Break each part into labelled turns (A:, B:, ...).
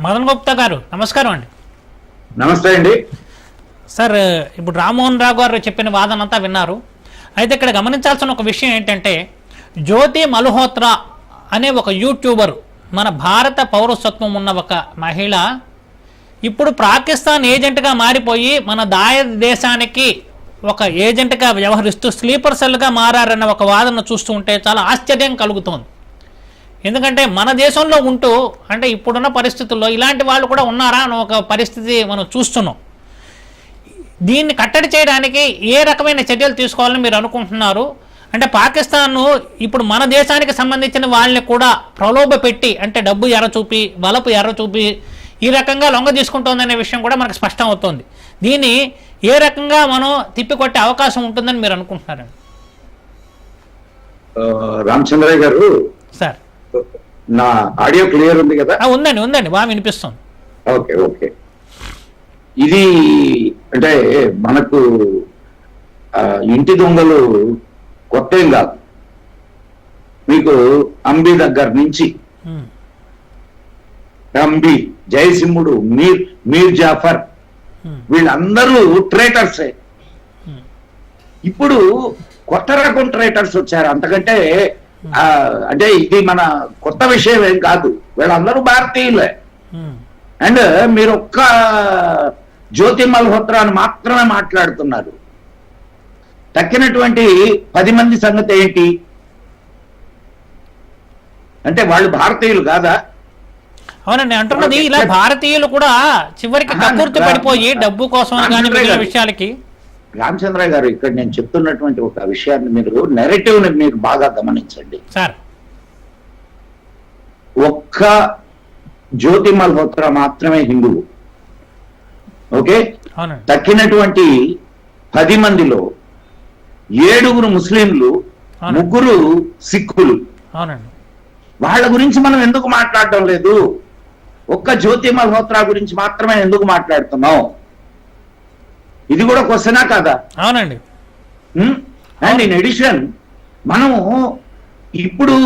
A: మదన్ గుప్తా గారు నమస్కారం అండి.
B: నమస్తే అండి
A: సార్. ఇప్పుడు రామ్మోహన్ రావు గారు చెప్పిన వాదన అంతా విన్నారు. అయితే ఇక్కడ గమనించాల్సిన ఒక విషయం ఏంటంటే, జ్యోతి మల్హోత్రా అనే ఒక యూట్యూబర్, మన భారత పౌరసత్వం ఉన్న ఒక మహిళ ఇప్పుడు పాకిస్తాన్ ఏజెంట్గా మారిపోయి మన దేశానికి ఒక ఏజెంట్గా వ్యవహరిస్తూ స్లీపర్ సెల్గా మారారన్న ఒక వాదన చూస్తూ ఉంటే చాలా ఆశ్చర్యం కలుగుతోంది. ఎందుకంటే మన దేశంలో ఉంటూ అంటే ఇప్పుడున్న పరిస్థితుల్లో ఇలాంటి వాళ్ళు కూడా ఉన్నారా అని ఒక పరిస్థితి మనం చూస్తున్నాం. దీన్ని కట్టడి చేయడానికి ఏ రకమైన చర్యలు తీసుకోవాలని మీరు అనుకుంటున్నారు? అంటే పాకిస్తాన్ ఇప్పుడు మన దేశానికి సంబంధించిన వాళ్ళని కూడా ప్రలోభ పెట్టి, అంటే డబ్బు ఎర్ర చూపి, బలపు ఎర్ర చూపి ఈ రకంగా లొంగ తీసుకుంటోందనే విషయం కూడా మనకు స్పష్టం అవుతోంది. దీన్ని ఏ రకంగా మనం తిప్పికొట్టే అవకాశం ఉంటుందని మీరు అనుకుంటున్నారండి?
B: రామచంద్రయ్య గారు,
A: సార్
B: నా ఆడియో క్లియర్ ఉంది కదా?
A: ఉందండి, బాగా వినిపిస్తుంది.
B: Okay okay. ఇది అంటే మనకు ఇంటి దొంగలు కొత్త ఏం కాదు. మీకు అంబి దగ్గర నుంచి అంబి, జయసింహుడు, మీర్ జాఫర్ వీళ్ళందరూ ట్రేటర్సే. ఇప్పుడు కొత్త రకం ట్రేటర్స్ వచ్చారు. అంతకంటే అంటే ఇది మన కొత్త విషయం ఏం కాదు. వీళ్ళందరూ భారతీయులే. అండ్ మీరు ఒక్క జ్యోతి మల్హోత్రా అని మాత్రమే మాట్లాడుతున్నారు. తక్కినటువంటి 10 మంది సంగతి ఏంటి? అంటే వాళ్ళు భారతీయులు కాదా?
A: అవునండి, అంటున్నది ఇలా భారతీయులు కూడా చివరికి కక్కుర్తి పడిపోయి డబ్బు కోసం విషయాలకి.
B: రామచంద్రయ్య గారు, ఇక్కడ నేను చెప్తున్నటువంటి ఒక విషయాన్ని మీరు నెరేటివ్ ని మీరు బాగా గమనించండి
A: సార్.
B: ఒక్క జ్యోతి మల్హోత్రా మాత్రమే హిందువు. ఓకే, తక్కినటువంటి 10 మందిలో 7 ముస్లింలు, 3 సిక్కులు. వాళ్ళ గురించి మనం ఎందుకు మాట్లాడటం లేదు? ఒక్క జ్యోతి మల్హోత్రా గురించి మాత్రమే ఎందుకు మాట్లాడుతున్నాం? ఇది కూడా క్వశ్చనా కాదా?
A: అవునండి.
B: అండ్ ఇన్ ఎడిషన్ మనము ఇప్పుడు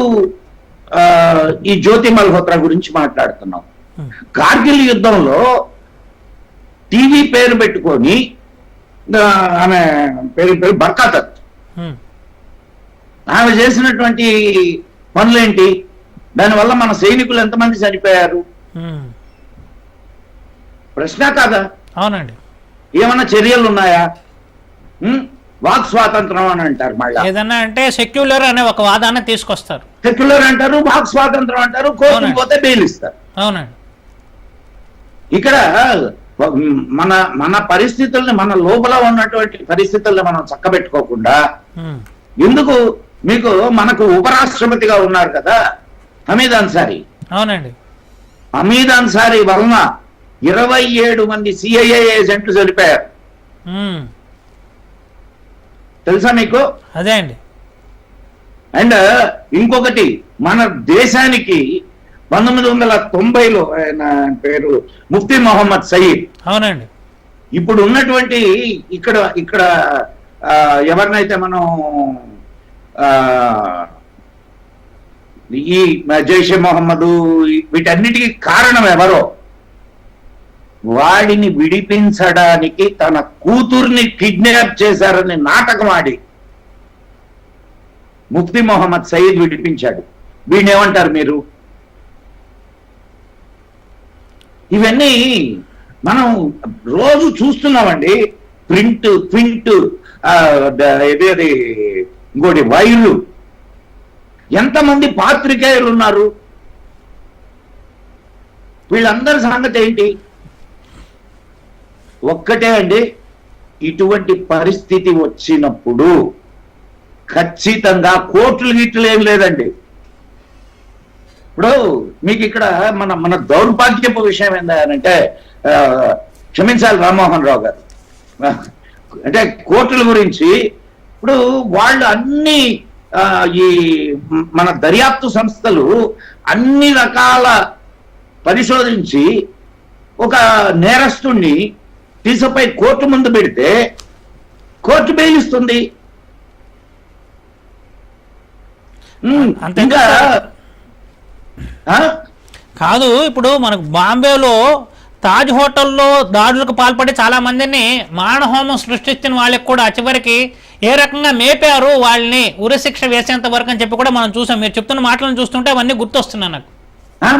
B: ఈ జ్యోతి మల్హోత్రా గురించి మాట్లాడుతున్నాం. కార్గిల్ యుద్ధంలో టీవీ పేరు పెట్టుకొని ఆమె పేరు బర్కాతత్, ఆమె చేసినటువంటి పనులేంటి? దానివల్ల మన సైనికులు ఎంతమంది చనిపోయారు? ప్రశ్న కాదా?
A: అవునండి.
B: ఏమన్నా చర్యలు ఉన్నాయా? వాక్ స్వాతంత్రం అని అంటారు. మళ్ళీ
A: ఏదన్నా అంటే సెక్యులర్ అనే ఒక వాదాన్ని తీసుకొస్తారు.
B: సెక్యులర్ అంటారు, వాక్ స్వాతంత్రం అంటారు, కోర్టుకు పోతే బెయిల్ ఇస్తారు.
A: అవునండి.
B: ఇక్కడ మన మన పరిస్థితుల్ని, మన లోపల ఉన్నటువంటి పరిస్థితుల్ని మనం చక్కబెట్టుకోకుండా ఎందుకు? మీకు మనకు ఉపరాష్ట్రపతిగా ఉన్నారు కదా హమీద్ అన్సారీ.
A: అవునండి.
B: హమీద్ అన్సారీ వలన 27 మంది సిఐఏ ఏజెంట్లు చనిపోయారు. తెలుసా మీకు?
A: అదే అండి.
B: అండ్ ఇంకొకటి, మన దేశానికి 1990లో ఆయన పేరు ముఫ్తీ మొహమ్మద్ సయీద్.
A: అవునండి.
B: ఇప్పుడు ఉన్నటువంటి ఇక్కడ ఎవరినైతే మనం ఈ జైషే మొహమ్మద్ వీటన్నిటికీ కారణం ఎవరో, వాడిని విడిపించడానికి తన కూతుర్ని కిడ్నాప్ చేశారని నాటకం ఆడి ముఫ్తీ మొహమ్మద్ సయీద్ విడిపించాడు. వీడిని ఏమంటారు మీరు? ఇవన్నీ మనం రోజు చూస్తున్నామండి. ప్రింట్ అది ఇంకోటి వైర్లు. ఎంతమంది పాత్రికేయులు ఉన్నారు? వీళ్ళందరి సంగతి ఏంటి? ఒక్కటే అండి, ఇటువంటి పరిస్థితి వచ్చినప్పుడు ఖచ్చితంగా కోర్టులు గీట్లు ఏం లేదండి. ఇప్పుడు మీకు ఇక్కడ మన దౌర్భాగ్యపు విషయం ఏంటంటే, క్షమించాలి రామ్మోహన్ రావు గారు, అంటే కోర్టుల గురించి ఇప్పుడు వాళ్ళు అన్ని ఈ మన దర్యాప్తు సంస్థలు అన్ని రకాల పరిశోధించి ఒక నేరస్తుణ్ణి తీసుకుపోయి కోర్టు ముందు పెడితే కోర్టు బెయిల్ ఇస్తుంది. ఇంకా
A: కాదు, ఇప్పుడు మనకు బాంబేలో తాజ్ హోటల్లో దాడులకు పాల్పడి చాలా మందిని మానహోమం సృష్టించిన వాళ్ళకి కూడా చివరికి ఏ రకంగా మేపారు వాళ్ళని ఉరిశిక్ష వేసేంత వరకు అని చెప్పి కూడా మనం చూసాం. మీరు చెప్తున్న మాటలను చూస్తుంటే అవన్నీ గుర్తొస్తున్నాయి నాకు.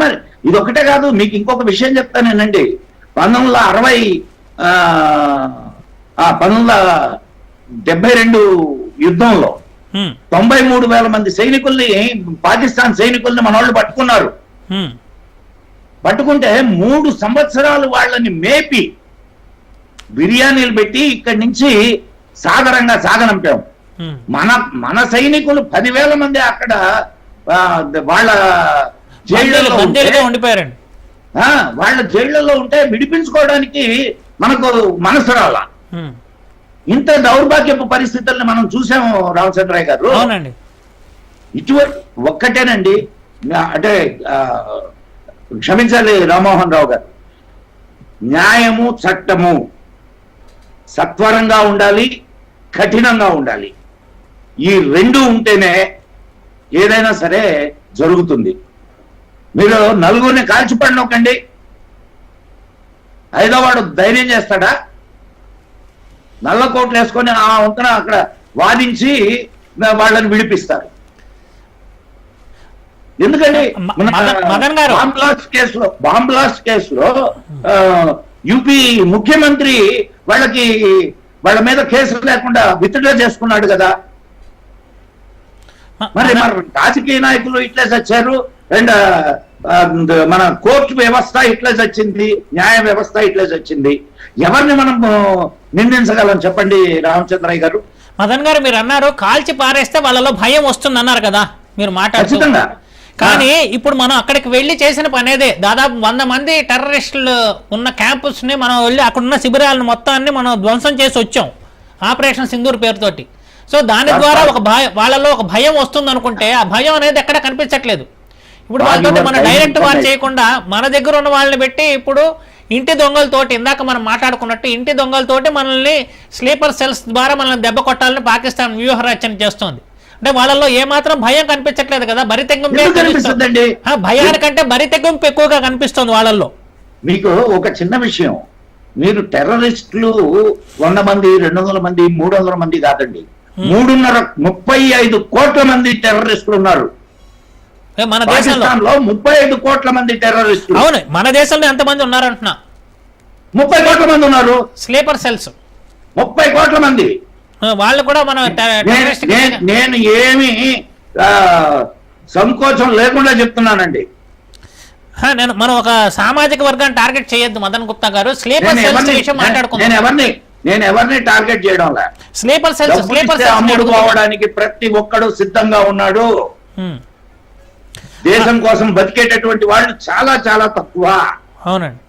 B: మరి ఇది ఒకటే కాదు, మీకు ఇంకొక విషయం చెప్తానేనండి. 1972 యుద్ధంలో 93,000 మంది సైనికుల్ని, పాకిస్తాన్ సైనికుల్ని మన వాళ్ళు పట్టుకున్నారు. పట్టుకుంటే 3 సంవత్సరాలు వాళ్ళని మేపి బిర్యానీలు పెట్టి ఇక్కడి నుంచి సాగరంగా సాగనంపాం. మన సైనికులు 10,000 మంది అక్కడ వాళ్ళ జైళ్ళలో
A: ఉండిపోయారండి.
B: వాళ్ళ జైళ్లలో ఉంటే విడిపించుకోవడానికి మనకు మనసు రాలా. ఇంత దౌర్భాగ్యపు పరిస్థితుల్ని మనం చూసాము రామచంద్రయ్య గారు.
A: అవునండి.
B: ఇటువంటి ఒక్కటేనండి, అంటే క్షమించాలి రామ్మోహన్ రావు గారు, న్యాయము చట్టము సత్వరంగా ఉండాలి, కఠినంగా ఉండాలి. ఈ రెండు ఉంటేనే ఏదైనా సరే జరుగుతుంది. మీరు నలుగురిని కాల్చిపడినొకండి, ఐదో వాడు ధైర్యం చేస్తాడా? నల్ల కోట్లు వేసుకొని ఆ వంతున అక్కడ వాదించి వాళ్ళని విడిపిస్తారు. ఎందుకంటే బాంబ్ బ్లాస్ట్ కేసులో యూపీ ముఖ్యమంత్రి వాళ్ళ మీద కేసులు లేకుండా విత్డ్రా చేసుకున్నాడు కదా. మరి రాజకీయ నాయకులు ఇట్లే చచ్చారు, అండ్ మన కోర్టు వ్యవస్థ ఇట్లే చచ్చింది, న్యాయ వ్యవస్థ ఇట్లే చచ్చింది. ఎవరిని మనం నిందించగలం చెప్పండి రామచంద్రయ్య గారు?
A: మదన్ గారు, మీరు అన్నారు కాల్చి పారేస్తే వాళ్ళలో భయం వస్తుంది అన్నారు కదా మీరు మాట్లాడుతున్నా. కానీ ఇప్పుడు మనం అక్కడికి వెళ్ళి చేసిన పని అదే. దాదాపు 100 మంది టెర్రరిస్టులు ఉన్న క్యాంపస్ ని మనం వెళ్ళి అక్కడున్న శిబిరాలను మొత్తాన్ని మనం ధ్వంసం చేసి వచ్చాం ఆపరేషన్ సింధూర్ పేరుతోటి. సో దాని ద్వారా వాళ్ళలో ఒక భయం వస్తుంది అనుకుంటే ఆ భయం అనేది ఎక్కడ కనిపించట్లేదు. ఇప్పుడు వాళ్ళతో మనం డైరెక్ట్ వార్ చేయకుండా మన దగ్గర ఉన్న వాళ్ళని పెట్టి ఇప్పుడు ఇంటి దొంగలతోటి, ఇందాక మనం మాట్లాడుకున్నట్టు ఇంటి దొంగలతోటి మనల్ని స్లీపర్ సెల్స్ ద్వారా మనల్ని దెబ్బ కొట్టాలని పాకిస్తాన్ వ్యూహరచన చేస్తోంది. అంటే వాళ్ళలో ఏమాత్రం భయం కనిపించట్లేదు కదా, బరితెగ్గింపు. భయానికంటే బరితెగ్గింపు ఎక్కువగా కనిపిస్తుంది వాళ్ళల్లో.
B: మీకు ఒక చిన్న విషయం, మీరు టెర్రరిస్టులు 100 మంది 200 మంది 300 మంది కాదండి, 35 కోట్ల మంది టెర్రరిస్టులు ఉన్నారు
A: మన దేశంలో.
B: 35 కోట్ల మంది టెర్రరిస్టులు.
A: అవును, మన దేశంలో ఎంతమంది ఉన్నారు అంటున్నా?
B: 30 కోట్ల మంది ఉన్నారు.
A: స్లీపర్ సెల్స్
B: 30 కోట్ల మంది.
A: వాళ్ళు కూడా మన
B: నేను ఏమి సంకోచం లేకుండా చెప్తున్నానండి.
A: మనం ఒక సామాజిక వర్గాన్ని టార్గెట్ చేయొద్దు మదన్ గుప్తా గారు. స్లీపర్ సెల్స్ విషయం మాట్లాడుకుందాం.
B: నేను ఎవరిని టార్గెట్ చేయడం లేదు.
A: స్లీపర్ సెల్స్
B: అమ్ముడు పోవడానికి ప్రతి ఒక్కడు సిద్ధంగా ఉన్నాడు. దేశం కోసం బతికేటటువంటి వాళ్ళు చాలా చాలా తక్కువ.
A: అవునండి.